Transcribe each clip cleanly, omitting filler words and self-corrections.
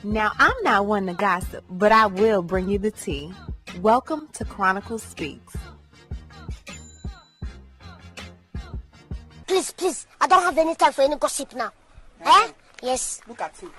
Now, I'm not one to gossip, but I will bring you the tea. Welcome to Chronicle Speaks. Please, I don't have any time for any gossip now. Eh? Yes. Look at you.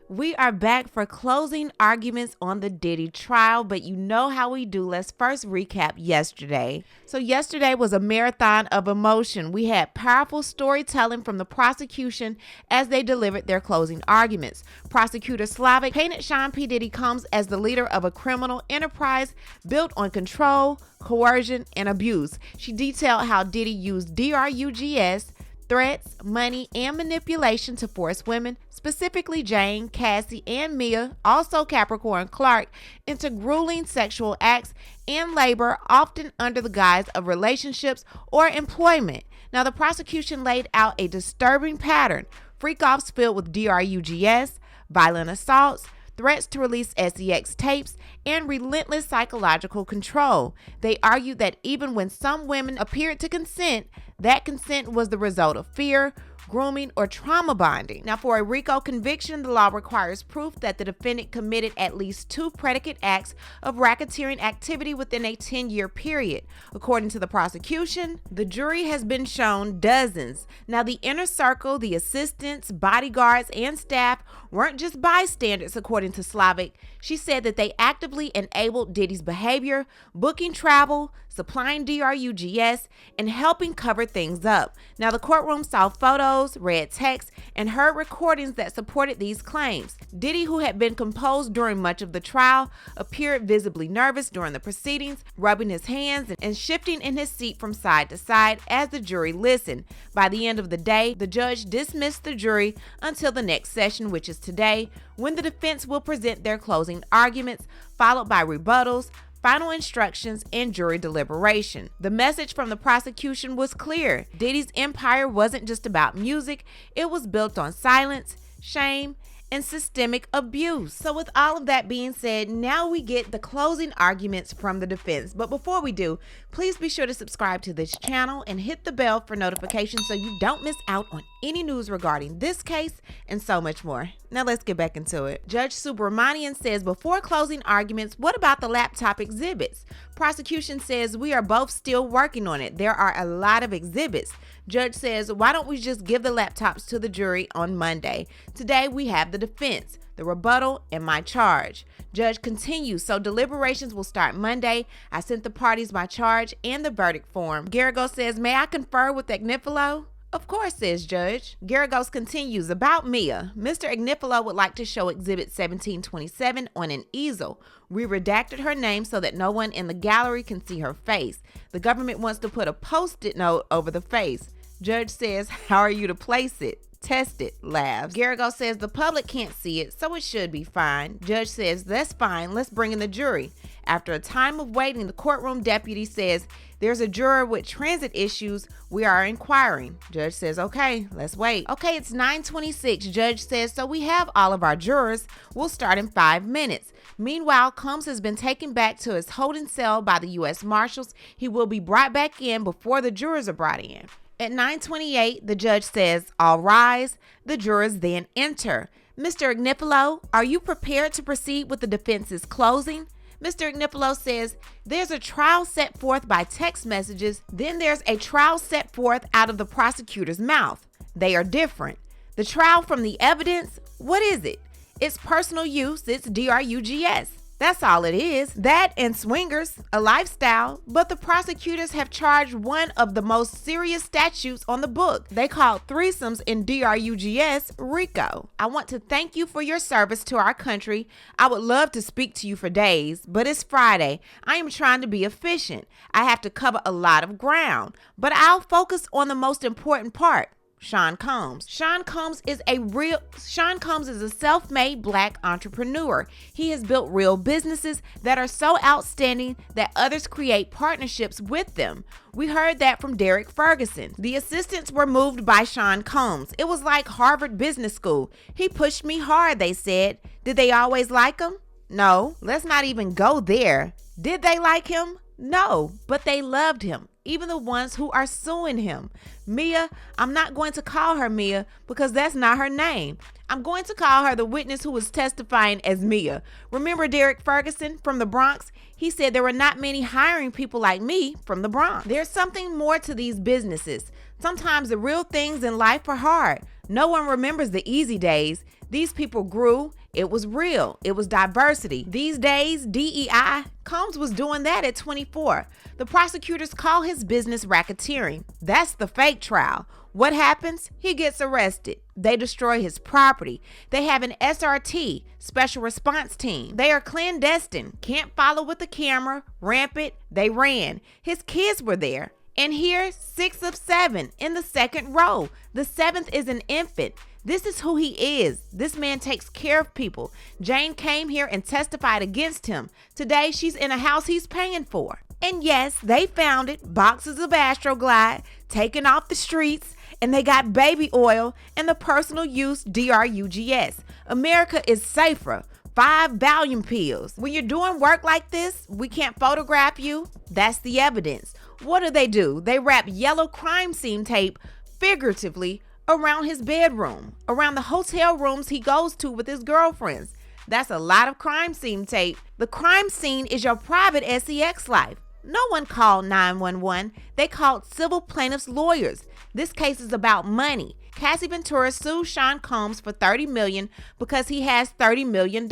We are back for closing arguments on the Diddy trial, but you know how we do. Let's first recap yesterday. So yesterday was a marathon of emotion. We had powerful storytelling from the prosecution as they delivered their closing arguments. Prosecutor Slavic painted Sean P. Diddy Combs as the leader of a criminal enterprise built on control, coercion, and abuse. She detailed how Diddy used drugs, threats, money, and manipulation to force women, specifically Jane, Cassie, and Mia, also Capricorn Clark, into grueling sexual acts and labor, often under the guise of relationships or employment. Now, the prosecution laid out a disturbing pattern: freak-offs filled with drugs, violent assaults, threats to release sex tapes, and relentless psychological control. They argued that even when some women appeared to consent, that consent was the result of fear, grooming, or trauma bonding. Now, for a RICO conviction, the law requires proof that the defendant committed at least 2 predicate acts of racketeering activity within a 10-year period. According to the prosecution, the jury has been shown dozens. Now, the inner circle, the assistants, bodyguards, and staff weren't just bystanders, according to Slavic. She said that they actively enabled Diddy's behavior, booking travel, supplying drugs, and helping cover things up. Now, the courtroom saw photos, read texts, and heard recordings that supported these claims. Diddy, who had been composed during much of the trial, appeared visibly nervous during the proceedings, rubbing his hands and shifting in his seat from side to side as the jury listened. By the end of the day, the judge dismissed the jury until the next session, which is today, when the defense will present their closing arguments, followed by rebuttals, final instructions, and jury deliberation. The message from the prosecution was clear. Diddy's empire wasn't just about music, it was built on silence, shame, and systemic abuse. So with all of that being said, now we get the closing arguments from the defense. But before we do, please be sure to subscribe to this channel and hit the bell for notifications so you don't miss out on any news regarding this case and so much more. Now let's get back into it. Judge Subramanian says before closing arguments, what about the laptop exhibits? Prosecution says we are both still working on it. There are a lot of exhibits. Judge says, why don't we just give the laptops to the jury on Monday? Today we have the defense, the rebuttal, and my charge. Judge continues, so deliberations will start Monday. I sent the parties my charge and the verdict form. Garagos says, may I confer with Agnifilo? Of course, says Judge. Garagos continues, about Mia. Mr. Agnifilo would like to show Exhibit 1727 on an easel. We redacted her name so that no one in the gallery can see her face. The government wants to put a post-it note over the face. Judge says, how are you to place it? Test it, laughs. Garagos says the public can't see it, so it should be fine. Judge says, that's fine, let's bring in the jury. After a time of waiting, the courtroom deputy says, there's a juror with transit issues. We are inquiring. Judge says, okay, let's wait. Okay, it's 9:26. Judge says, so we have all of our jurors. We'll start in 5 minutes. Meanwhile, Combs has been taken back to his holding cell by the U.S. Marshals. He will be brought back in before the jurors are brought in. At 9:28, the judge says, all rise. The jurors then enter. Mr. Agnifilo, are you prepared to proceed with the defense's closing? Mr. Agnifilo says, there's a trial set forth by text messages, then there's a trial set forth out of the prosecutor's mouth. They are different. The trial from the evidence, what is it? It's personal use, it's drugs. That's all it is. That and swingers, a lifestyle. But the prosecutors have charged one of the most serious statutes on the book. They called threesomes in drugs RICO. I want to thank you for your service to our country. I would love to speak to you for days, but it's Friday. I am trying to be efficient. I have to cover a lot of ground, but I'll focus on the most important part. Sean Combs. Sean Combs is a self-made black entrepreneur. He has built real businesses that are so outstanding that others create partnerships with them. We heard that from Derek Ferguson. The assistants were moved by Sean Combs. It was like Harvard Business School. He pushed me hard, they said. Did they always like him? No, let's not even go there. Did they like him? No, but they loved him. Even the ones who are suing him. Mia, I'm not going to call her Mia because that's not her name. I'm going to call her the witness who was testifying as Mia. Remember Derek Ferguson from the Bronx? He said there were not many hiring people like me from the Bronx. There's something more to these businesses. Sometimes the real things in life are hard. No one remembers the easy days. These people grew. It was real. It was diversity. These days, DEI, Combs was doing that at 24. The prosecutors call his business racketeering. That's the fake trial. What happens? He gets arrested. They destroy his property. They have an SRT, special response team. They are clandestine, can't follow with the camera, rampant. They ran. His kids were there. And here, 6 of 7 in the second row. The 7th is an infant. This is who he is. This man takes care of people. Jane came here and testified against him. Today, she's in a house he's paying for. And yes, they found it, boxes of Astroglide, taken off the streets, and they got baby oil and the personal use drugs. America is safer. 5 Valium pills. When you're doing work like this, we can't photograph you. That's the evidence. What do? They wrap yellow crime scene tape, figuratively, around his bedroom, around the hotel rooms he goes to with his girlfriends. That's a lot of crime scene tape. The crime scene is your private sex life. No one called 911. They called civil plaintiffs' lawyers. This case is about money. Cassie Ventura sued Sean Combs for $30 million because he has $30 million.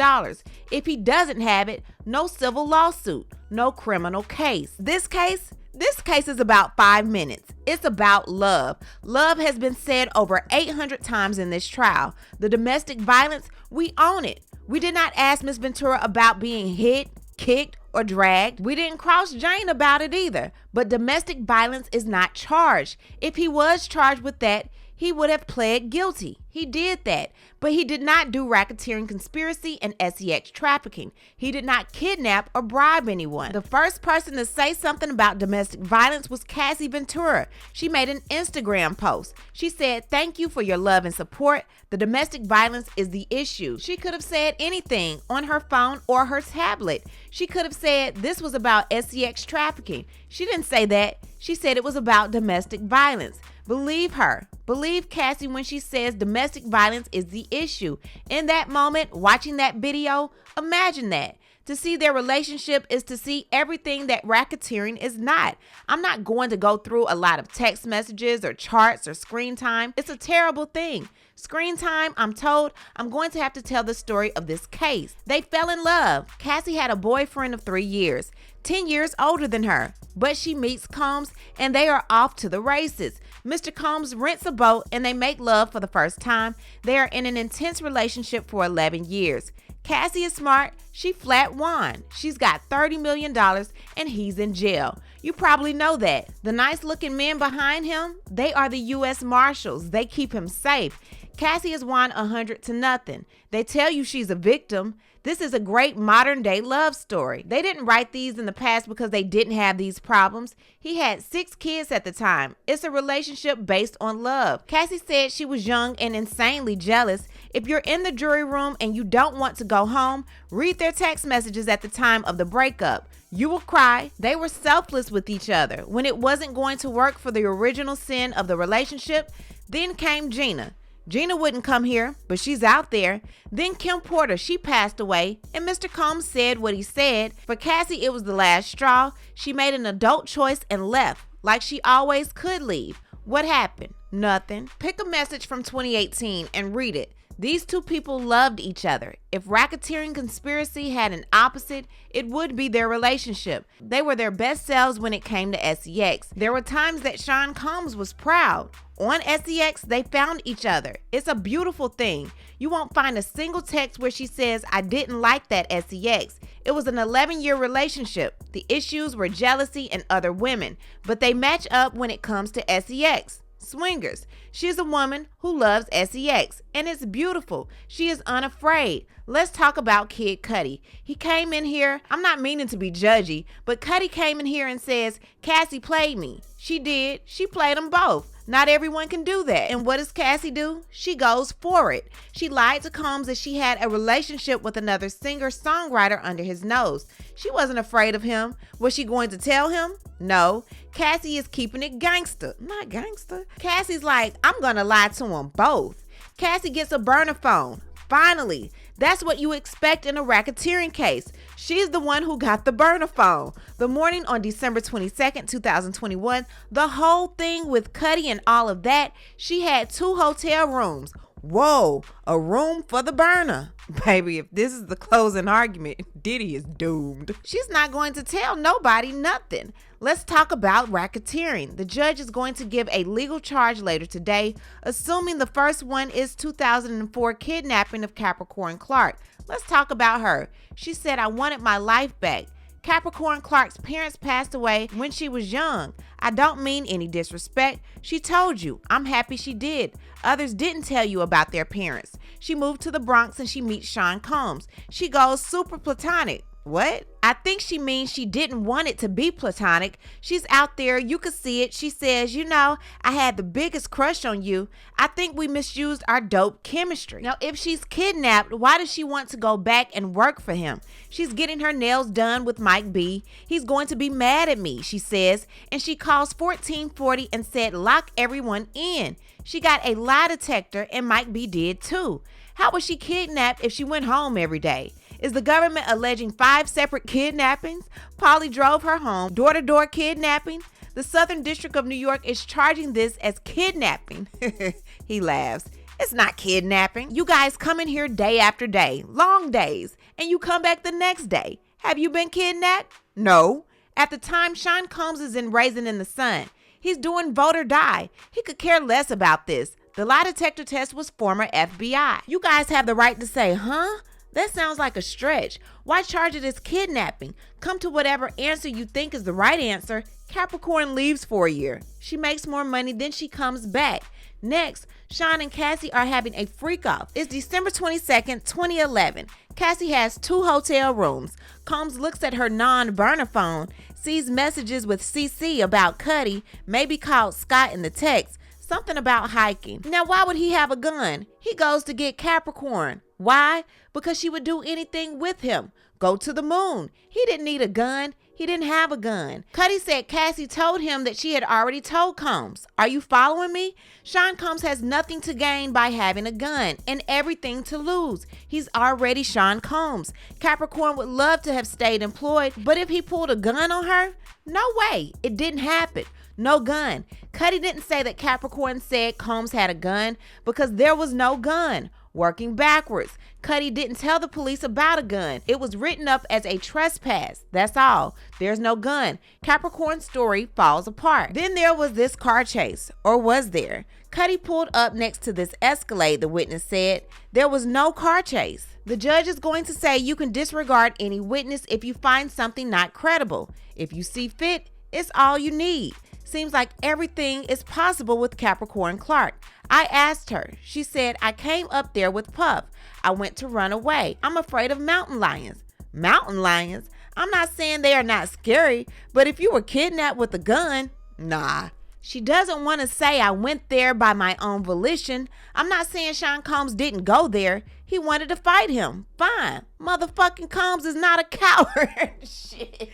If he doesn't have it, no civil lawsuit, no criminal case. This case is about 5 minutes. It's about love. Love has been said over 800 times in this trial. The domestic violence, we own it. We did not ask Ms. Ventura about being hit, kicked, or dragged. We didn't cross Jane about it either. But domestic violence is not charged. If he was charged with that, he would have pled guilty. He did that, but he did not do racketeering, conspiracy, and sex trafficking. He did not kidnap or bribe anyone. The first person to say something about domestic violence was Cassie Ventura. She made an Instagram post. She said, "Thank you for your love and support. The domestic violence is the issue." She could have said anything on her phone or her tablet. She could have said this was about sex trafficking. She didn't say that. She said it was about domestic violence. Believe her. Believe Cassie when she says domestic violence is the issue. In that moment, watching that video, imagine that. To see their relationship is to see everything that racketeering is not. I'm not going to go through a lot of text messages or charts or screen time. It's a terrible thing. Screen time, I'm told, I'm going to have to tell the story of this case. They fell in love. Cassie had a boyfriend of 3 years, 10 years older than her. But she meets Combs and they are off to the races. Mr. Combs rents a boat and they make love for the first time. They are in an intense relationship for 11 years. Cassie is smart. She flat won. She's got $30 million and he's in jail. You probably know that. The nice looking men behind him, they are the U.S. Marshals. They keep him safe. Cassie has won 100-0. They tell you she's a victim. This is a great modern day love story. They didn't write these in the past because they didn't have these problems. He had 6 kids at the time. It's a relationship based on love. Cassie said she was young and insanely jealous. If you're in the jury room and you don't want to go home, read their text messages at the time of the breakup. You will cry. They were selfless with each other. When it wasn't going to work for the original sin of the relationship, then came Gina. Gina wouldn't come here, but she's out there. Then Kim Porter, she passed away, and Mr. Combs said what he said. For Cassie, it was the last straw. She made an adult choice and left, like she always could leave. What happened? Nothing. Pick a message from 2018 and read it. These two people loved each other. If racketeering conspiracy had an opposite, it would be their relationship. They were their best selves when it came to sex. There were times that Sean Combs was proud. On sex, they found each other. It's a beautiful thing. You won't find a single text where she says, "I didn't like that sex." It was an 11-year relationship. The issues were jealousy and other women, but they match up when it comes to sex. Swingers. She's a woman who loves sex, and it's beautiful. She is unafraid. Let's talk about Kid Cudi. He came in here, I'm not meaning to be judgy, but Cudi came in here and says, "Cassie played me." She did. She played them both. Not everyone can do that. And what does Cassie do? She goes for it. She lied to Combs that she had a relationship with another singer-songwriter under his nose. She wasn't afraid of him. Was she going to tell him? No. Cassie is keeping it gangster. Not gangster. Cassie's like, I'm going to lie to them both. Cassie gets a burner phone. Finally, that's what you expect in a racketeering case. She's the one who got the burner phone. The morning on December 22nd, 2021, the whole thing with Cuddy and all of that, she had 2 hotel rooms. Whoa, a room for the burner. Baby, if this is the closing argument, Diddy is doomed. She's not going to tell nobody nothing. Let's talk about racketeering. The judge is going to give a legal charge later today, assuming the first one is 2004 kidnapping of Capricorn Clark. Let's talk about her. She said, "I wanted my life back." Capricorn Clark's parents passed away when she was young. I don't mean any disrespect. She told you. I'm happy she did. Others didn't tell you about their parents. She moved to the Bronx and she meets Sean Combs. She goes super platonic. What? I think she means she didn't want it to be platonic. She's out there. You could see it. She says, I had the biggest crush on you. I think we misused our dope chemistry. Now, if she's kidnapped, why does she want to go back and work for him? She's getting her nails done with Mike B. He's going to be mad at me, she says. And she calls 1440 and said, lock everyone in. She got a lie detector and Mike B did too. How was she kidnapped if she went home every day? Is the government alleging 5 separate kidnappings? Polly drove her home, door-to-door kidnapping. The Southern District of New York is charging this as kidnapping. He laughs. It's not kidnapping. You guys come in here day after day, long days, and you come back the next day. Have you been kidnapped? No. At the time, Sean Combs is in Raisin in the Sun. He's doing vote or die. He could care less about this. The lie detector test was former FBI. You guys have the right to say, huh? That sounds like a stretch. Why charge it as kidnapping? Come to whatever answer you think is the right answer. Capricorn leaves for a year. She makes more money, then she comes back. Next, Sean and Cassie are having a freak off. It's December 22nd, 2011. Cassie has 2 hotel rooms. Combs looks at her non-burner phone, sees messages with CC about Cuddy, maybe called Scott in the text, something about hiking. Now, why would he have a gun? He goes to get Capricorn. Why? Because she would do anything with him. Go to the moon. He didn't need a gun. He didn't have a gun. Cuddy said Cassie told him that she had already told Combs. Are you following me? Sean Combs has nothing to gain by having a gun and everything to lose. He's already Sean Combs. Capricorn would love to have stayed employed, but if he pulled a gun on her, no way. It didn't happen. No gun. Cuddy didn't say that Capricorn said Combs had a gun because there was no gun. Working backwards. Cuddy didn't tell the police about a gun. It was written up as a trespass. That's all. There's no gun. Capricorn's story falls apart. Then there was this car chase. Or was there? Cuddy pulled up next to this Escalade, the witness said. There was no car chase. The judge is going to say you can disregard any witness if you find something not credible. If you see fit, it's all you need. Seems like everything is possible with Capricorn Clark. I asked her. She said, I came up there with Puff. I went to run away. I'm afraid of mountain lions. Mountain lions? I'm not saying they are not scary, but if you were kidnapped with a gun, nah. She doesn't want to say I went there by my own volition. I'm not saying Sean Combs didn't go there. He wanted to fight him. Fine. Motherfucking Combs is not a coward. Shit.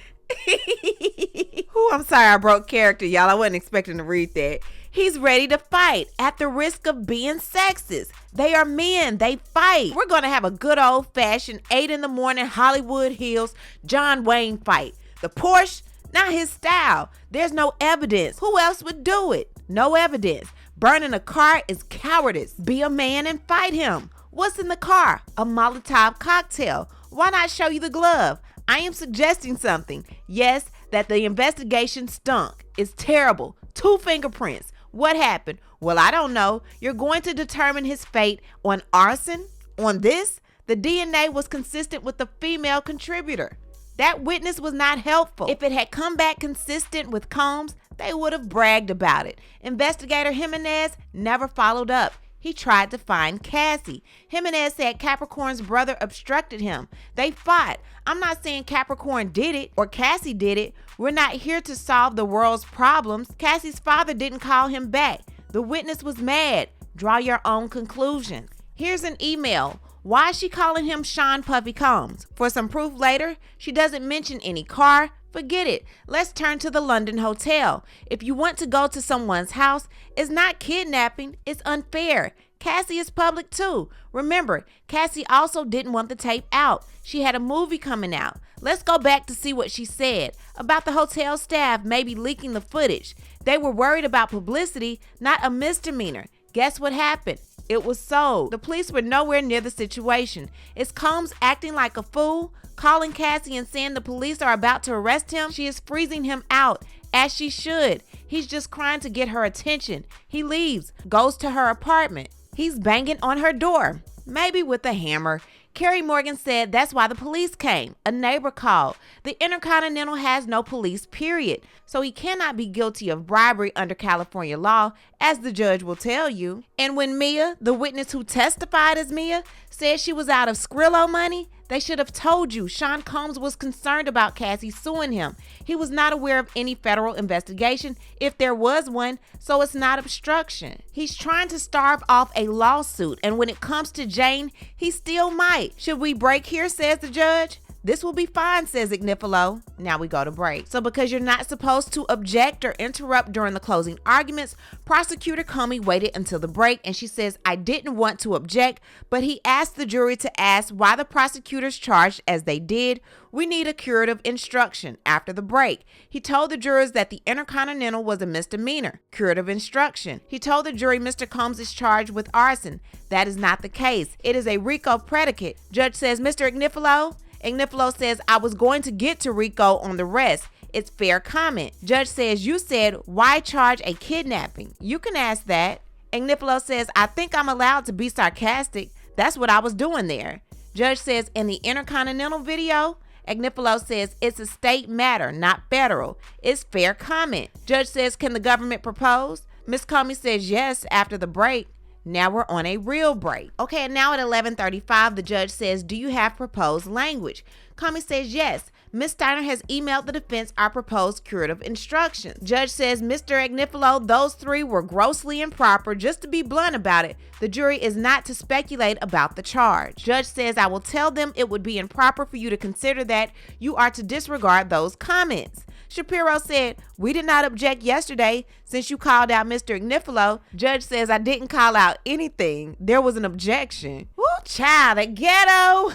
I'm sorry I broke character, y'all. I wasn't expecting to read that. He's ready to fight at the risk of being sexist. They are men. They fight. We're going to have a good old-fashioned 8 a.m. Hollywood Hills John Wayne fight. The Porsche, not his style. There's no evidence. Who else would do it? No evidence. Burning a car is cowardice. Be a man and fight him. What's in the car? A Molotov cocktail. Why not show you the glove? I am suggesting something. Yes, that the investigation stunk. It's terrible. 2 fingerprints. What happened? Well, I don't know. You're going to determine his fate on arson? On this? The DNA was consistent with the female contributor. That witness was not helpful. If it had come back consistent with Combs, they would have bragged about it. Investigator Jimenez never followed up. He tried to find Cassie. Jimenez said Capricorn's brother obstructed him. They fought. I'm not saying Capricorn did it or Cassie did it. We're not here to solve the world's problems. Cassie's father didn't call him back. The witness was mad. Draw your own conclusions. Here's an email. Why is she calling him Sean Puffy Combs? For some proof later, she doesn't mention any car. Forget it. Let's turn to the London hotel. If you want to go to someone's house, it's not kidnapping. It's unfair. Cassie is public too. Remember, Cassie also didn't want the tape out. She had a movie coming out. Let's go back to see what she said about the hotel staff maybe leaking the footage. They were worried about publicity, not a misdemeanor. Guess what happened? It was sold. The police were nowhere near the situation. Is Combs acting like a fool? Calling Cassie and saying the police are about to arrest him? She is freezing him out, as she should. He's just crying to get her attention. He leaves, goes to her apartment. He's banging on her door, maybe with a hammer. Carrie Morgan said that's why the police came. A neighbor called. The Intercontinental has no police, period. So he cannot be guilty of bribery under California law, as the judge will tell you. And when Mia, the witness who testified as Mia, said she was out of Skrilla money, they should have told you Sean Combs was concerned about Cassie suing him. He was not aware of any federal investigation, if there was one, so it's not obstruction. He's trying to starve off a lawsuit, and when it comes to Jane, he still might. Should we break here, says the judge? This will be fine, says Agnifilo. Now we go to break. So because you're not supposed to object or interrupt during the closing arguments, Prosecutor Comey waited until the break, and she says, I didn't want to object, but he asked the jury to ask why the prosecutors charged as they did. We need a curative instruction. After the break, he told the jurors that the Intercontinental was a misdemeanor. Curative instruction. He told the jury Mr. Combs is charged with arson. That is not the case. It is a RICO predicate. Judge says, Mr. Agnifilo? Agnifilo says, I was going to get to RICO on the rest. It's fair comment. Judge says, you said, why charge a kidnapping? You can ask that. Agnifilo says, I think I'm allowed to be sarcastic. That's what I was doing there. Judge says, in the Intercontinental video, Agnifilo says, it's a state matter, not federal. It's fair comment. Judge says, can the government propose? Ms. Comey says yes after the break. Now we're on a real break. Okay, and now at 11:35, the judge says, do you have proposed language? Comey says yes. Ms. Steiner has emailed the defense our proposed curative instructions. Judge says, Mr. Agnifilo, those three were grossly improper. Just to be blunt about it, the jury is not to speculate about the charge. Judge says, I will tell them it would be improper for you to consider that. You are to disregard those comments. Shapiro said, we did not object yesterday since you called out Mr. Agnifilo. Judge says, I didn't call out anything. There was an objection. Woo, child, the ghetto.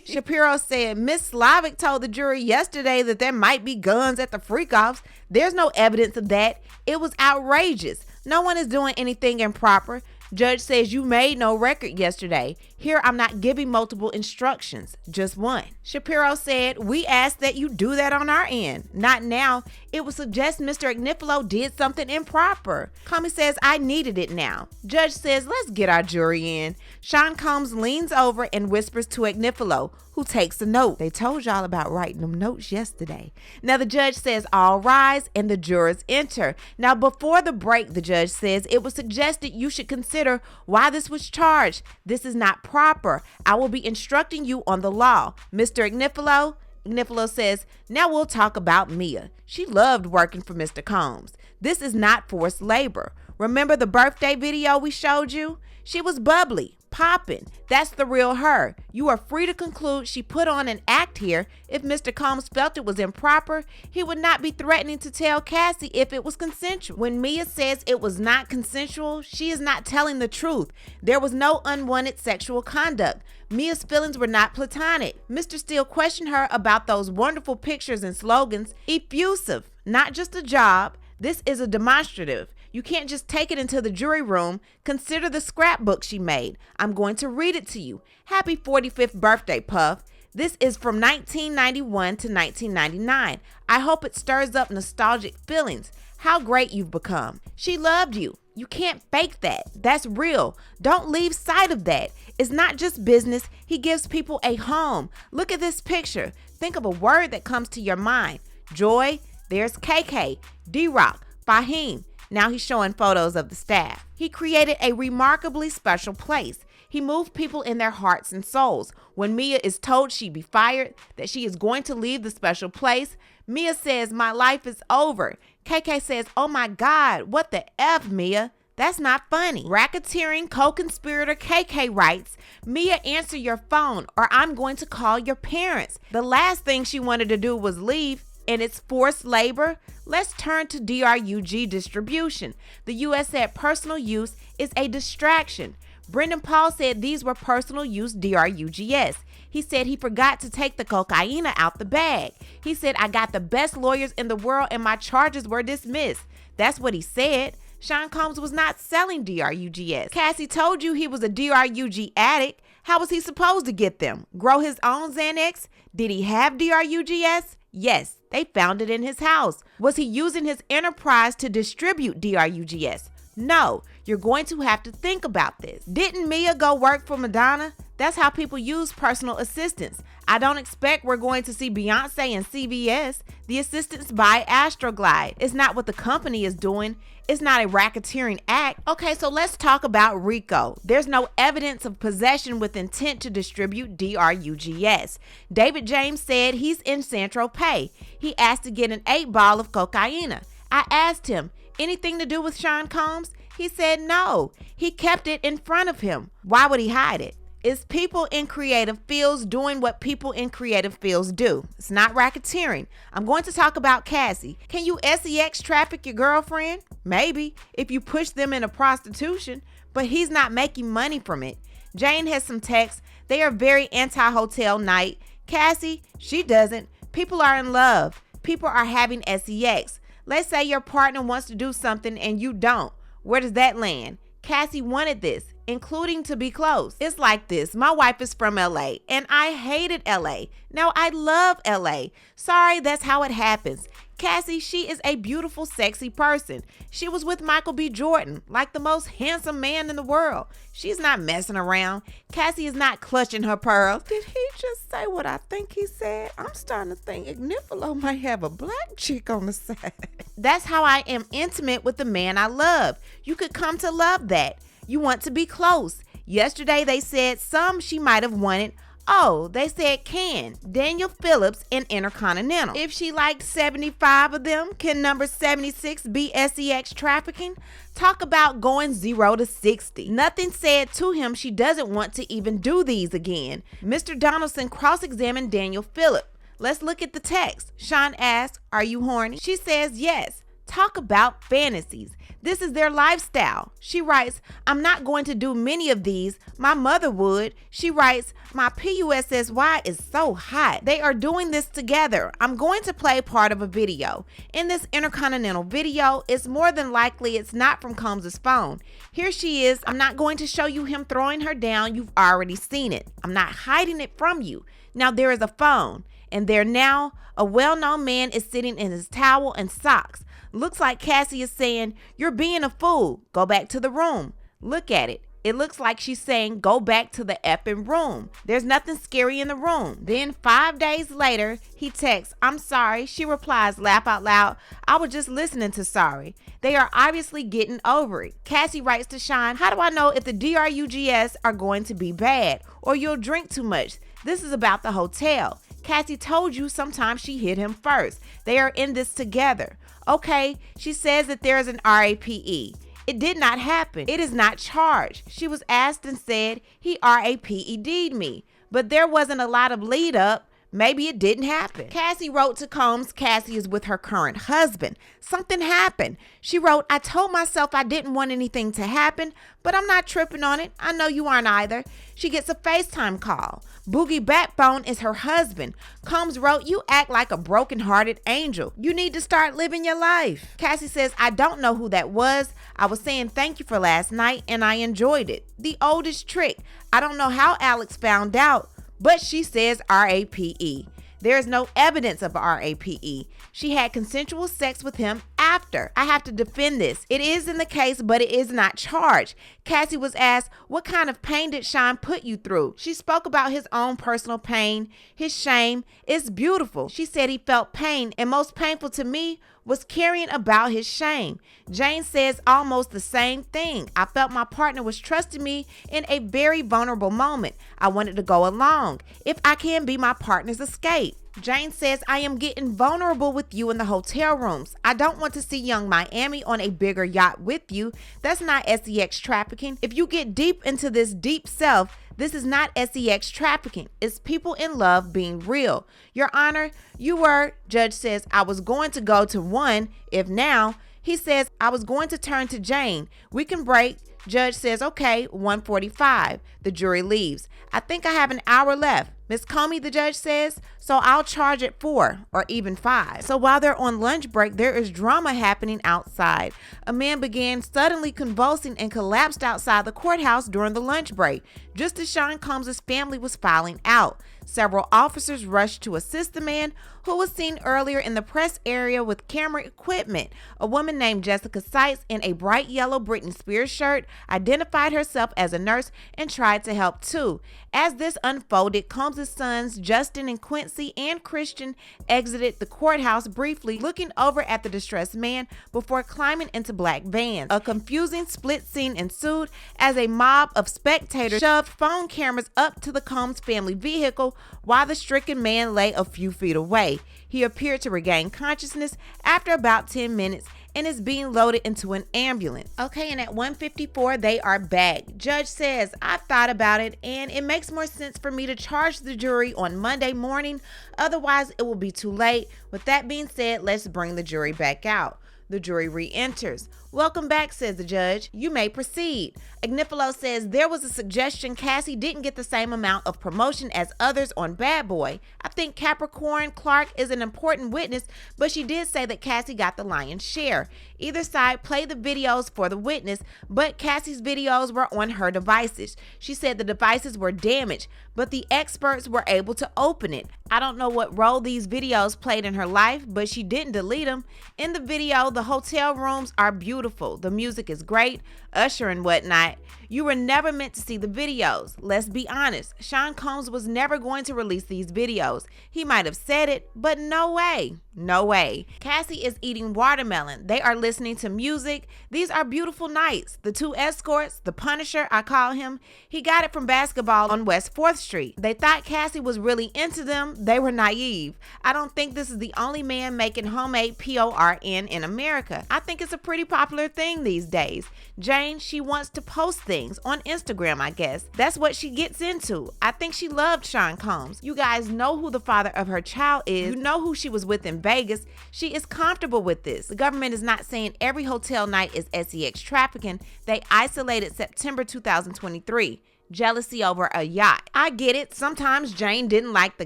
Shapiro said, Ms. Slavic told the jury yesterday that there might be guns at the freak-offs. There's no evidence of that. It was outrageous. No one is doing anything improper. Judge says you made no record yesterday. Here, I'm not giving multiple instructions, just one. Shapiro said, we asked that you do that on our end. Not now. It would suggest Mr. Agnifilo did something improper. Comey says, I needed it now. Judge says, let's get our jury in. Sean Combs leans over and whispers to Agnifilo, who takes a note. They told y'all about writing them notes yesterday. Now the judge says, all rise, and the jurors enter. Now before the break, the judge says, it was suggested you should consider why this was charged. This is not proper. I will be instructing you on the law. Mr. Agnifilo? Agnifilo says, now we'll talk about Mia. She loved working for Mr. Combs. This is not forced labor. Remember the birthday video we showed you? She was bubbly, popping. That's the real her. You are free to conclude she put on an act here. If Mr. Combs felt it was improper, he would not be threatening to tell Cassie if it was consensual. When Mia says it was not consensual, she is not telling the truth. There was no unwanted sexual conduct. Mia's feelings were not platonic. Mr. Steele questioned her about those wonderful pictures and slogans. Effusive, not just a job. This is a demonstrative. You can't just take it into the jury room. Consider the scrapbook she made. I'm going to read it to you. Happy 45th birthday, Puff. This is from 1991 to 1999. I hope it stirs up nostalgic feelings. How great you've become. She loved you. You can't fake that. That's real. Don't lose sight of that. It's not just business. He gives people a home. Look at this picture. Think of a word that comes to your mind. Joy. There's KK, D-Rock, Fahim. Now he's showing photos of the staff. He created a remarkably special place. He moved people in their hearts and souls. When Mia is told she'd be fired, that she is going to leave the special place, Mia says, my life is over. KK says, oh my God, what the F, Mia? That's not funny. Racketeering co-conspirator KK writes, Mia, answer your phone or I'm going to call your parents. The last thing she wanted to do was leave. And it's forced labor. Let's turn to DRUG distribution. The U.S. said personal use is a distraction. Brendan Paul said these were personal use DRUGs. He said he forgot to take the cocaine out the bag. He said, I got the best lawyers in the world and my charges were dismissed. That's what he said. Sean Combs was not selling DRUGs. Cassie told you he was a DRUG addict. How was he supposed to get them? Grow his own Xanax? Did he have DRUGs? Yes, they found it in his house. Was he using his enterprise to distribute DRUGs? No, you're going to have to think about this. Didn't Mia go work for Madonna? That's how people use personal assistants. I don't expect we're going to see Beyonce and CVS. The assistants buy Astroglide. It's not what the company is doing. It's not a racketeering act. Okay, so let's talk about RICO. There's no evidence of possession with intent to distribute DRUGs. David James said he's in Central Pay. He asked to get an 8-ball of cocaine. I asked him, anything to do with Sean Combs? He said no. He kept it in front of him. Why would he hide it? It's people in creative fields doing what people in creative fields do. It's not racketeering. I'm going to talk about Cassie. Can you sex traffic your girlfriend? Maybe, if you push them into prostitution, but he's not making money from it. Jane has some texts. They are very anti-hotel night. Cassie, she doesn't. People are in love. People are having sex. Let's say your partner wants to do something and you don't. Where does that land? Cassie wanted this, including to be close. It's like this. My wife is from LA and I hated LA. Now I love LA. Sorry, that's how it happens. Cassie, she is a beautiful, sexy person. She was with Michael B. Jordan, like the most handsome man in the world. She's not messing around. Cassie is not clutching her pearls. Did he just say what I think he said? I'm starting to think Agnifilo might have a black chick on the side. That's how I am intimate with the man I love. You could come to love that. You want to be close. Yesterday they said some she might have wanted. Oh, they said can. Daniel Phillips in Intercontinental. If she liked 75 of them, can number 76 be sex trafficking? Talk about going 0 to 60. Nothing said to him she doesn't want to even do these again. Mr. Donaldson cross-examined Daniel Phillips. Let's look at the text. Sean asks, are you horny? She says yes. Talk about fantasies. This is their lifestyle. She writes, I'm not going to do many of these. My mother would. She writes, my PUSSY is so hot. They are doing this together. I'm going to play part of a video. In this Intercontinental video, it's more than likely it's not from Combs' phone. Here she is. I'm not going to show you him throwing her down. You've already seen it. I'm not hiding it from you. Now there is a phone, and there now a well-known man is sitting in his towel and socks. Looks like Cassie is saying, you're being a fool. Go back to the room. Look at it. It looks like she's saying, go back to the effing room. There's nothing scary in the room. Then 5 days later, he texts, I'm sorry. She replies, laugh out loud. I was just listening to sorry. They are obviously getting over it. Cassie writes to Sean, how do I know if the DRUGs are going to be bad or you'll drink too much? This is about the hotel. Cassie told you sometimes she hit him first. They are in this together. Okay, she says that there is an RAPE. It did not happen. It is not charged. She was asked and said he RAPED'd me, but there wasn't a lot of lead up. Maybe it didn't happen. Cassie wrote to Combs. Cassie is with her current husband. Something happened. She wrote, I told myself I didn't want anything to happen, but I'm not tripping on it. I know you aren't either. She gets a FaceTime call. Boogie Backbone is her husband. Combs wrote, you act like a broken-hearted angel. You need to start living your life. Cassie says, I don't know who that was. I was saying thank you for last night and I enjoyed it. The oldest trick. I don't know how Alex found out, but she says RAPE. There is no evidence of RAPE. She had consensual sex with him after. I have to defend this. It is in the case, but it is not charged. Cassie was asked, what kind of pain did Sean put you through? She spoke about his own personal pain, his shame. It's beautiful. She said he felt pain, and most painful to me was carrying about his shame. Jane says almost the same thing. I felt my partner was trusting me in a very vulnerable moment. I wanted to go along. If I can be my partner's escape. Jane says, I am getting vulnerable with you in the hotel rooms. I don't want to see Young Miami on a bigger yacht with you. That's not sex trafficking. If you get deep into this deep self, This is not sex trafficking. It's people in love being real. Your Honor, you were, judge says, I was going to go to one, if now. He says, I was going to turn to Jane. We can break. Judge says, okay, 1:45. The jury leaves. I think I have an hour left. Miss Comey, the judge says, so I'll charge at 4 or even 5. So while they're on lunch break, there is drama happening outside. A man began suddenly convulsing and collapsed outside the courthouse during the lunch break, just as Sean Combs' family was filing out. Several officers rushed to assist the man, who was seen earlier in the press area with camera equipment. A woman named Jessica Seitz in a bright yellow Britney Spears shirt identified herself as a nurse and tried to help too. As this unfolded, Combs' sons Justin and Quincy and Christian exited the courthouse briefly, looking over at the distressed man before climbing into black vans. A confusing split scene ensued as a mob of spectators shoved phone cameras up to the Combs family vehicle while the stricken man lay a few feet away. He appeared to regain consciousness after about 10 minutes and is being loaded into an ambulance. Okay, and at 1:54, they are back. Judge says, I've thought about it, and it makes more sense for me to charge the jury on Monday morning. Otherwise, it will be too late. With that being said, let's bring the jury back out. The jury re-enters. Welcome back, says the judge. You may proceed. Agnifilo says there was a suggestion Cassie didn't get the same amount of promotion as others on Bad Boy. I think Capricorn Clark is an important witness, but she did say that Cassie got the lion's share. Either side played the videos for the witness, but Cassie's videos were on her devices. She said the devices were damaged, but the experts were able to open it. I don't know what role these videos played in her life, but she didn't delete them. In the video, the hotel rooms are beautiful. The music is great, Usher and whatnot. You were never meant to see the videos. Let's be honest, Sean Combs was never going to release these videos. He might have said it, but no way. No way. Cassie is eating watermelon. They are listening to music. These are beautiful nights. The two escorts, the Punisher, I call him, he got it from basketball on West 4th Street. They thought Cassie was really into them. They were naive. I don't think this is the only man making homemade PORN in America. I think it's a pretty popular thing these days. Jane, she wants to post things on Instagram, I guess. That's what she gets into. I think she loved Sean Combs. You guys know who the father of her child is. You know who she was with in Vegas. She is comfortable with this. The government is not saying every hotel night is sex trafficking. They isolated September 2023. Jealousy over a yacht. I get it. Sometimes Jane didn't like the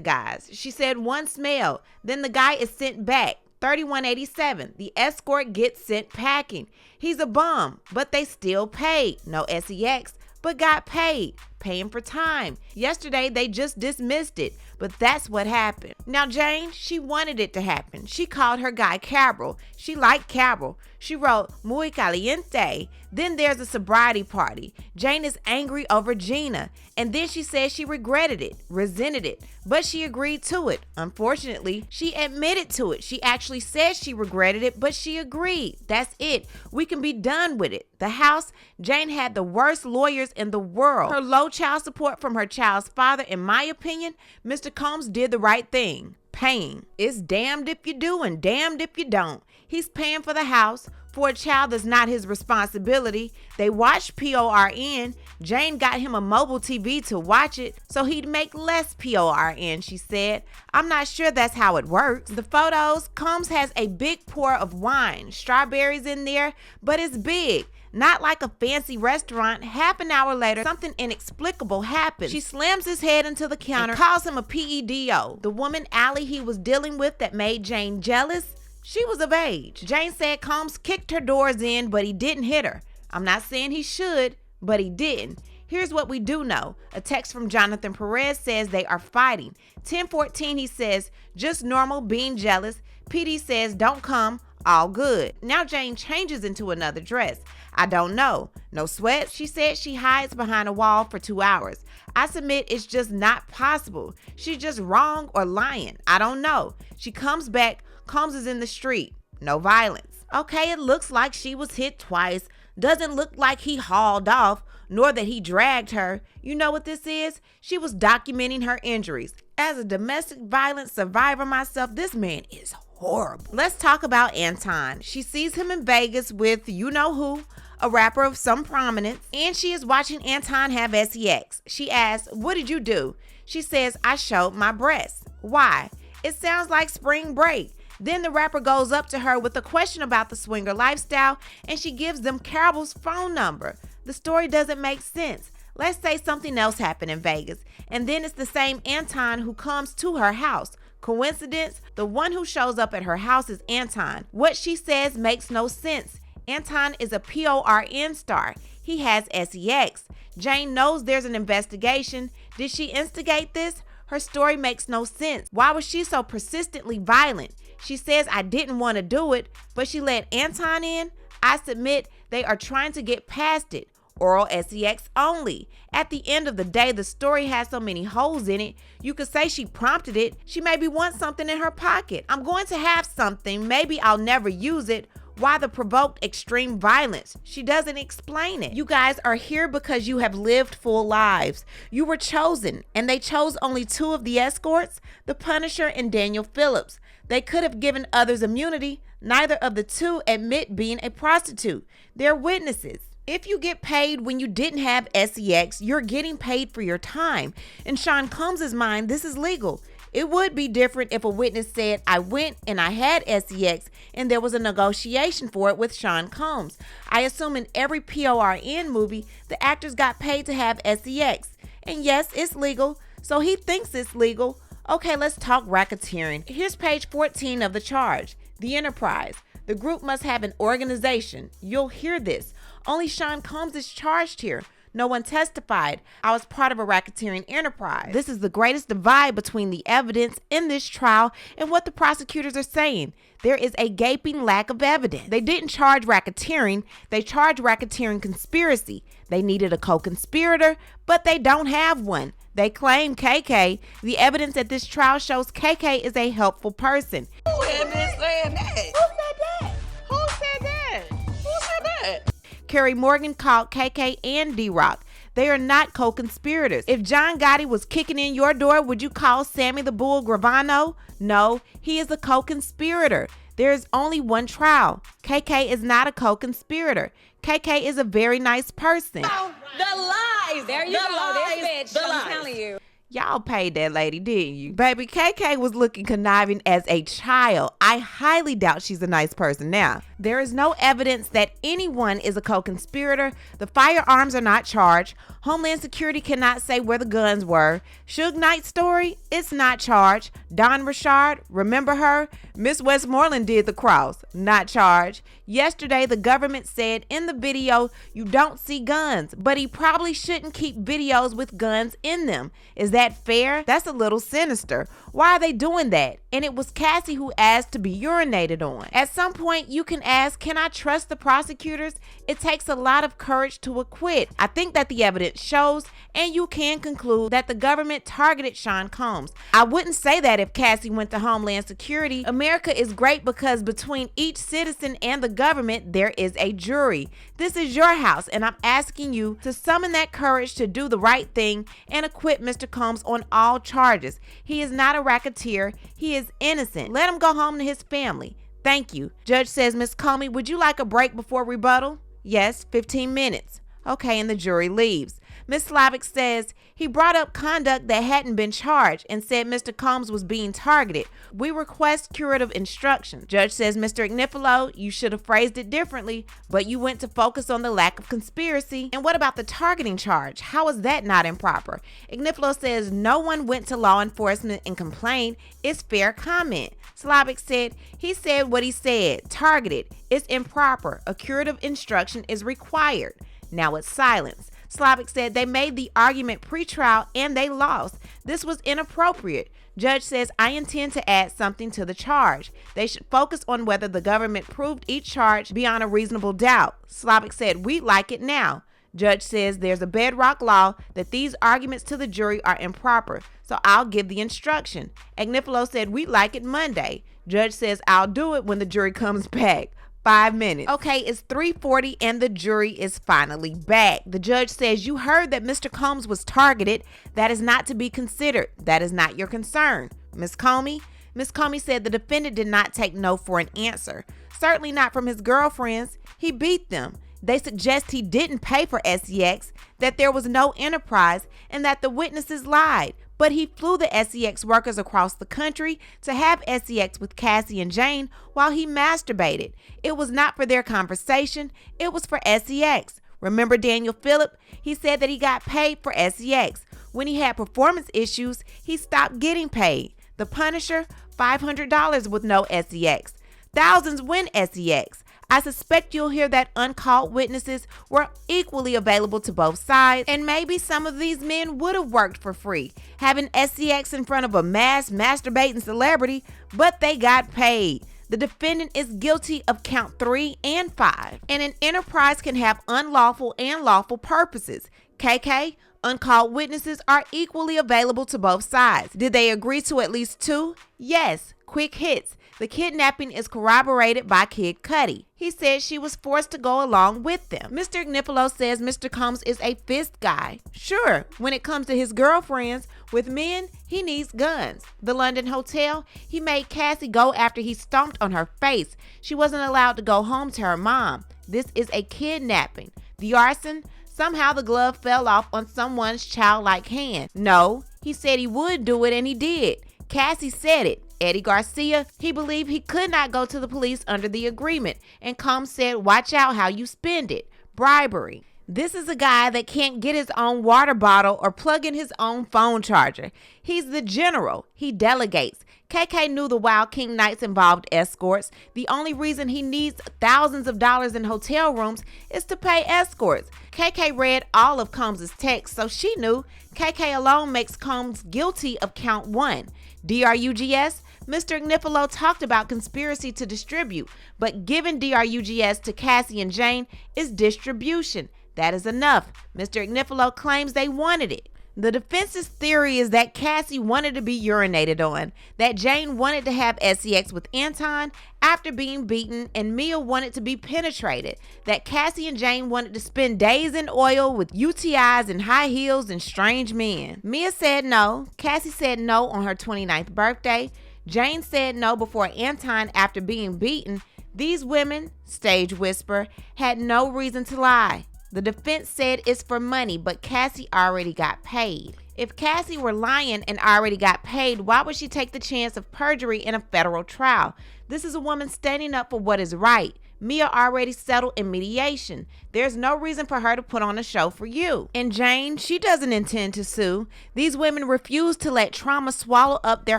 guys. She said one smell. Then the guy is sent back. 3187. The escort gets sent packing. He's a bum, but they still paid. No sex, but got paid. Paying for time. Yesterday, they just dismissed it, but that's what happened. Now, Jane, she wanted it to happen. She called her guy Cabral. She liked Cabral. She wrote, muy caliente. Then there's a sobriety party. Jane is angry over Gina. And then she says she regretted it, resented it, but she agreed to it. Unfortunately, she admitted to it. She actually said she regretted it, but she agreed. That's it. We can be done with it. The house, Jane had the worst lawyers in the world. Her low child support from her child's father, in my opinion, Mr. Combs did the right thing. Paying. It's damned if you do and damned if you don't. He's paying for the house for a child that's not his responsibility. They watched PORN. Jane got him a mobile TV to watch it so he'd make less PORN, she said. I'm not sure that's how it works. The photos, Combs has a big pour of wine, strawberries in there, but it's big. Not like a fancy restaurant. Half an hour later, something inexplicable happens. She slams his head into the counter and calls him a PEDO. The woman, Allie, he was dealing with that made Jane jealous, she was of age. Jane said Combs kicked her doors in, but he didn't hit her. I'm not saying he should, but he didn't. Here's what we do know. A text from Jonathan Perez says they are fighting. 10:14, he says, just normal, being jealous. PD says, don't come, all good. Now Jane changes into another dress. I don't know. No sweat. She said she hides behind a wall for 2 hours. I submit it's just not possible. She's just wrong or lying. I don't know. She comes back. Combs is in the street. No violence. Okay, it looks like she was hit twice. Doesn't look like he hauled off, nor that he dragged her. You know what this is? She was documenting her injuries. As a domestic violence survivor myself, this man is horrible. Let's talk about Anton. She sees him in Vegas with you know who. a rapper of some prominence, and she is watching Anton have sex. She asks, "What did you do?" She says, "I showed my breasts." Why? It sounds like spring break. Then the rapper goes up to her with a question about the swinger lifestyle, and she gives them Carol's phone number. The story doesn't make sense. Let's say something else happened in Vegas, and then it's the same Anton who comes to her house. Coincidence? The one who shows up at her house is Anton. What she says makes no sense. Anton is a PORN star. He has sex. Jane knows there's an investigation. Did she instigate this? Her story makes no sense. Why was she so persistently violent? She says, "I didn't want to do it," but she let Anton in. I submit they are trying to get past it. Oral sex only. At the end of the day, the story has so many holes in it. You could say she prompted it. She maybe wants something in her pocket. I'm going to have something. Maybe I'll never use it. Why the provoked extreme violence? She doesn't explain it. You guys are here because you have lived full lives. You were chosen, and they chose only two of the escorts, the Punisher and Daniel Phillips. They could have given others immunity. Neither of the two admit being a prostitute. They're witnesses. If you get paid when you didn't have sex, you're getting paid for your time. In Sean Combs' mind, this is legal. It would be different if a witness said, "I went and I had sex," and there was a negotiation for it with Sean Combs. I assume in every PORN movie, the actors got paid to have sex. And yes, it's legal, so he thinks it's legal. Okay, let's talk racketeering. Here's page 14 of the charge. The enterprise. The group must have an organization. You'll hear this. Only Sean Combs is charged here. No one testified. I was part of a racketeering enterprise. This is the greatest divide between the evidence in this trial and what the prosecutors are saying. There is a gaping lack of evidence. They didn't charge racketeering. They charged racketeering conspiracy. They needed a co-conspirator, but they don't have one. They claim KK. The evidence at this trial shows KK is a helpful person. Who had been saying that? Who said that? Who said that? Who said that? Kerry Morgan called KK and D-Rock. They are not co-conspirators. If John Gotti was kicking in your door, would you call Sammy the Bull Gravano? No, he is a co-conspirator. There is only one trial. KK is not a co-conspirator. KK is a very nice person. The lies. There you go. This bitch. I'm telling you. Y'all paid that lady, didn't you? Baby, KK was looking conniving as a child. I highly doubt she's a nice person now. There is no evidence that anyone is a co-conspirator. The firearms are not charged. Homeland Security cannot say where the guns were. Suge Knight's story, it's not charged. Dawn Richard, remember her? Miss Westmoreland did the cross, not charged. Yesterday, the government said in the video, you don't see guns, but he probably shouldn't keep videos with guns in them. Is that fair? That's a little sinister. Why are they doing that? And it was Cassie who asked to be urinated on. At some point, you can ask, can I trust the prosecutors? It takes a lot of courage to acquit. I think that the evidence shows, and you can conclude that the government targeted Sean Combs. I wouldn't say that if Cassie went to Homeland Security. America is great because between each citizen and the government, there is a jury. This is your house, and I'm asking you to summon that courage to do the right thing and acquit Mr. Combs on all charges. He is not a racketeer. He is innocent. Let him go home to his family. Thank you. Judge says, Ms. Comey, would you like a break before rebuttal? Yes, 15 minutes. Okay, and the jury leaves. Ms. Slavic says he brought up conduct that hadn't been charged and said Mr. Combs was being targeted. We request curative instruction. Judge says, Mr. Agnifilo, you should have phrased it differently, but you went to focus on the lack of conspiracy. And what about the targeting charge? How is that not improper? Agnifilo says no one went to law enforcement and complained. It's fair comment. Slavic said, he said what he said. Targeted. It's improper. A curative instruction is required. Now it's silence. Slavic said they made the argument pre-trial and they lost. This was inappropriate. Judge says, I intend to add something to the charge. They should focus on whether the government proved each charge beyond a reasonable doubt. Slavic said, we'd like it now. Judge says there's a bedrock law that these arguments to the jury are improper, so I'll give the instruction. Agnifilo said, we'd like it Monday. Judge says, I'll do it when the jury comes back. 5 minutes. Okay, it's 3:40 and the jury is finally back. The judge says, you heard that Mr. Combs was targeted. That is not to be considered. That is not your concern. Ms. Comey? Ms. Comey said the defendant did not take no for an answer. Certainly not from his girlfriends. He beat them. They suggest he didn't pay for SEX, that there was no enterprise, and that the witnesses lied. But he flew the SEX workers across the country to have SEX with Cassie and Jane while he masturbated. It was not for their conversation, it was for SEX. Remember Daniel Phillip? He said that he got paid for SEX. When he had performance issues, he stopped getting paid. The Punisher, $500 with no SEX. Thousands win SEX. I suspect you'll hear that uncalled witnesses were equally available to both sides, and maybe some of these men would have worked for free, having SEX in front of a mass masturbating celebrity, but they got paid. The defendant is guilty of count 3 and 5, and an enterprise can have unlawful and lawful purposes. KK, uncalled witnesses are equally available to both sides. Did they agree to at least 2? Yes, quick hits. The kidnapping is corroborated by Kid Cudi. He said she was forced to go along with them. Mr. Agnifilo says Mr. Combs is a fist guy. Sure, when it comes to his girlfriends, with men, he needs guns. The London hotel, he made Cassie go after he stomped on her face. She wasn't allowed to go home to her mom. This is a kidnapping. The arson, somehow the glove fell off on someone's childlike hand. No, he said he would do it and he did. Cassie said it. Eddie Garcia, he believed he could not go to the police under the agreement, and Combs said, watch out how you spend it. Bribery. This is a guy that can't get his own water bottle or plug in his own phone charger. He's the general. He delegates. KK knew the Wild King nights involved escorts. The only reason he needs thousands of dollars in hotel rooms is to pay escorts. KK read all of Combs' text, so she knew. KK alone makes Combs guilty of count 1. DRUGS, Mr. Agnifilo talked about conspiracy to distribute, but giving DRUGS to Cassie and Jane is distribution. That is enough. Mr. Agnifilo claims they wanted it. The defense's theory is that Cassie wanted to be urinated on, that Jane wanted to have SEX with Anton after being beaten, and Mia wanted to be penetrated, that Cassie and Jane wanted to spend days in oil with UTIs and high heels and strange men. Mia said no. Cassie said no on her 29th birthday. Jane said no before Anton after being beaten. These women, Stage Whisper, had no reason to lie. The defense said it's for money, but Cassie already got paid. If Cassie were lying and already got paid, why would she take the chance of perjury in a federal trial? This is a woman standing up for what is right. Mia already settled in mediation. There's no reason for her to put on a show for you. And Jane, she doesn't intend to sue. These women refuse to let trauma swallow up their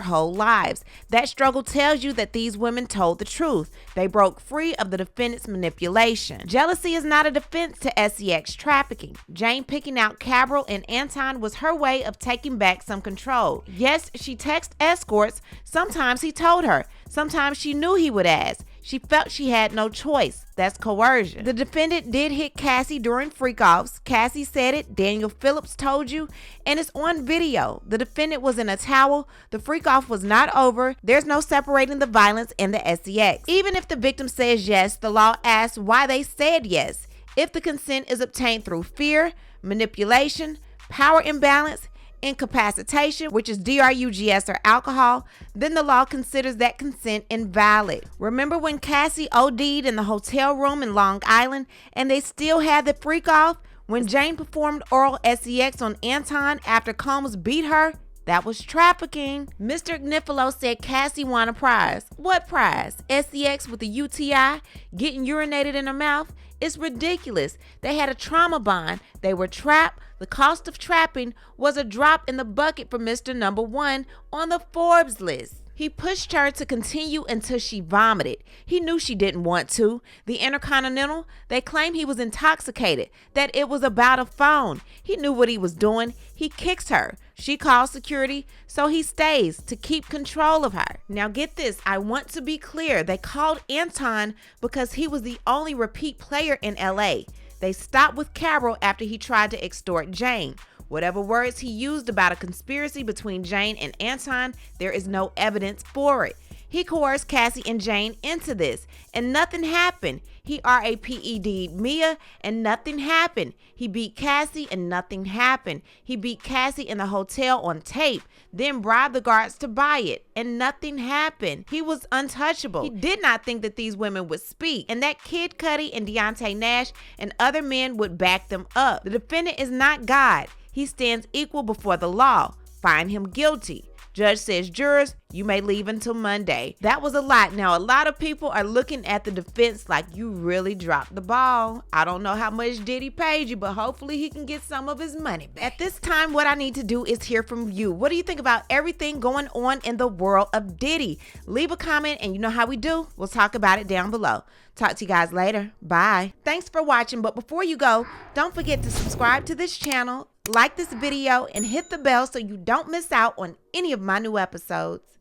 whole lives. That struggle tells you that these women told the truth. They broke free of the defendant's manipulation. Jealousy is not a defense to SEX trafficking. Jane picking out Cabral and Anton was her way of taking back some control. Yes, she texted escorts. Sometimes he told her. Sometimes she knew he would ask. She felt she had no choice. That's coercion. The defendant did hit Cassie during freak-offs. Cassie said it. Daniel Phillips told you. And it's on video. The defendant was in a towel. The freak-off was not over. There's no separating the violence and the SEX. Even if the victim says yes, the law asks why they said yes. If the consent is obtained through fear, manipulation, power imbalance, incapacitation, which is DRUGS or alcohol, then the law considers that consent invalid. Remember when Cassie OD'd in the hotel room in Long Island and they still had the freak off? When Jane performed oral SEX on Anton after Combs beat her? That was trafficking. Mr. Agnifilo said Cassie won a prize. What prize? SEX with a UTI? Getting urinated in her mouth? It's ridiculous. They had a trauma bond. They were trapped. The cost of trapping was a drop in the bucket for Mr. Number One on the Forbes list. He pushed her to continue until she vomited. He knew she didn't want to. The Intercontinental, they claim he was intoxicated, that it was about a phone. He knew what he was doing. He kicks her. She calls security, so he stays to keep control of her. Now get this, I want to be clear. They called Anton because he was the only repeat player in LA. They stopped with Cabral after he tried to extort Jane. Whatever words he used about a conspiracy between Jane and Anton, there is no evidence for it. He coerced Cassie and Jane into this, and nothing happened. He RAPED'd Mia, and nothing happened. He beat Cassie, and nothing happened. He beat Cassie in the hotel on tape, then bribed the guards to buy it, and nothing happened. He was untouchable. He did not think that these women would speak, and that Kid Cudi and Deontay Nash and other men would back them up. The defendant is not God. He stands equal before the law. Find him guilty. Judge says, jurors, you may leave until Monday. That was a lot. Now, a lot of people are looking at the defense like you really dropped the ball. I don't know how much Diddy paid you, but hopefully he can get some of his money back. At this time, what I need to do is hear from you. What do you think about everything going on in the world of Diddy? Leave a comment, and you know how we do. We'll talk about it down below. Talk to you guys later. Bye. Thanks for watching, but before you go, don't forget to subscribe to this channel, like this video, and hit the bell so you don't miss out on any of my new episodes.